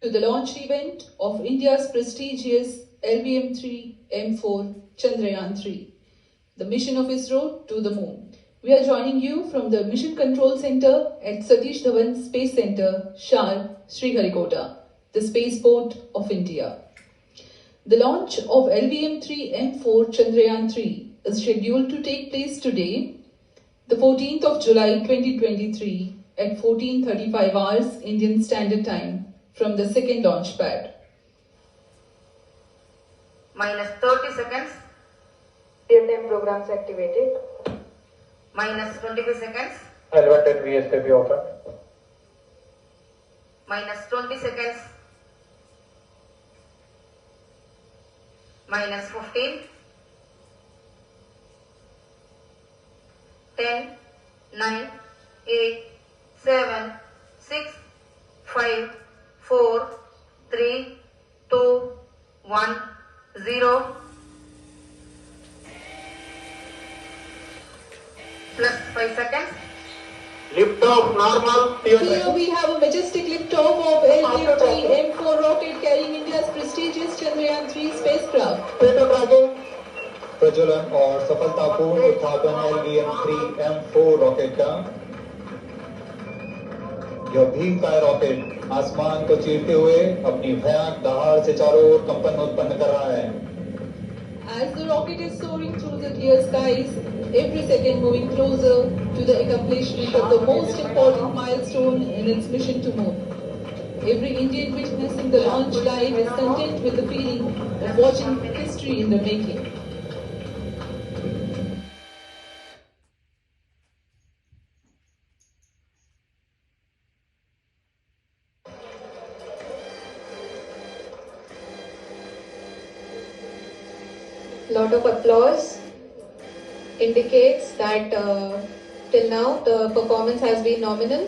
to the launch event of India's prestigious LVM-3 M4 Chandrayaan 3, the mission of ISRO to the moon. We are joining you from the Mission Control Center at Satish Dhawan Space Center, Shar, Sriharikota, the spaceport of India. The launch of LVM-3 M4 Chandrayaan 3 is scheduled to take place today, the 14th of July 2023 at 14:35 hours Indian Standard Time from the second launch pad. Minus 30 seconds. Real-time programs activated. Minus 25 seconds. Elevated VSTP open. Minus 20 seconds. Minus 15. 10, 9, 8, 7, 6, 5, 4, 3, 2, 1, 0. Plus 5 seconds. Lift off normal. Here we have a majestic liftoff of LVM-3 M4 rocket carrying India's prestigious Chandrayaan 3 spacecraft. Data tracking. प्रज्वलन और सफलतापूर्ण उत्थापन LVM-3 M4 rocket का। यह भीमकाय rocket आसमान को चीरते हुए अपनी भयानक दहाड़ से चारों ओर कंपन उत्पन्न कर रहा है। As the rocket is soaring through the clear skies, every second moving closer to the accomplishment of the most important milestone in its mission to moon. Every Indian witnessing the launch live is content with the feeling of watching history in the making. Lot of applause indicates that till now the performance has been nominal.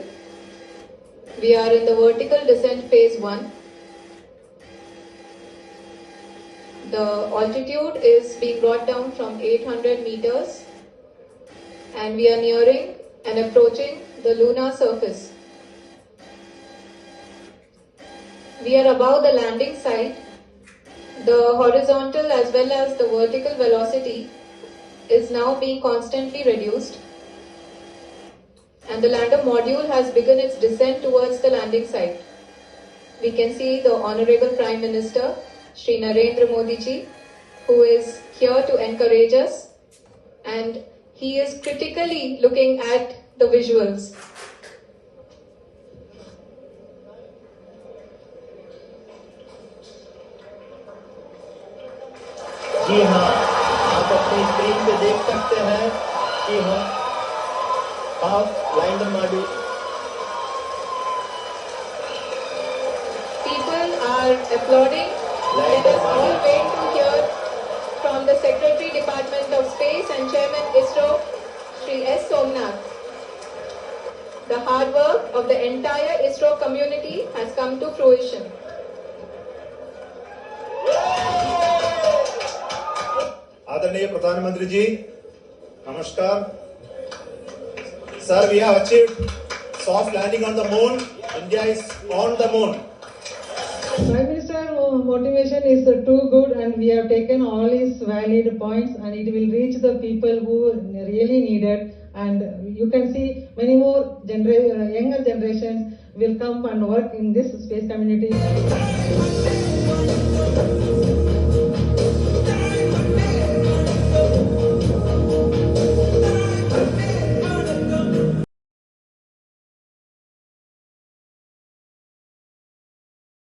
We are in the vertical descent phase 1. The altitude is being brought down from 800 meters and we are nearing and approaching the lunar surface. We are above the landing site. The horizontal as well as the vertical velocity is now being constantly reduced and the lander module has begun its descent towards the landing site. We can see the Honorable Prime Minister Shri Narendra Modi ji, who is here to encourage us, and he is critically looking at the visuals. जी हाँ, आप अपनी screen पे देख सकते हैं कि हम lander module. People are applauding. Let us all wait to hear from the Secretary Department of Space and Chairman ISRO, Shri S. Somnath. The hard work of the entire ISRO community has come to fruition. आदरणीय प्रधानमंत्री जी, नमस्कार। Sir, we have achieved soft landing on the moon. India is on the moon. Prime Minister motivation is too good and we have taken all his valid points and it will reach the people who really need it, and you can see many more younger generations will come and work in this space community.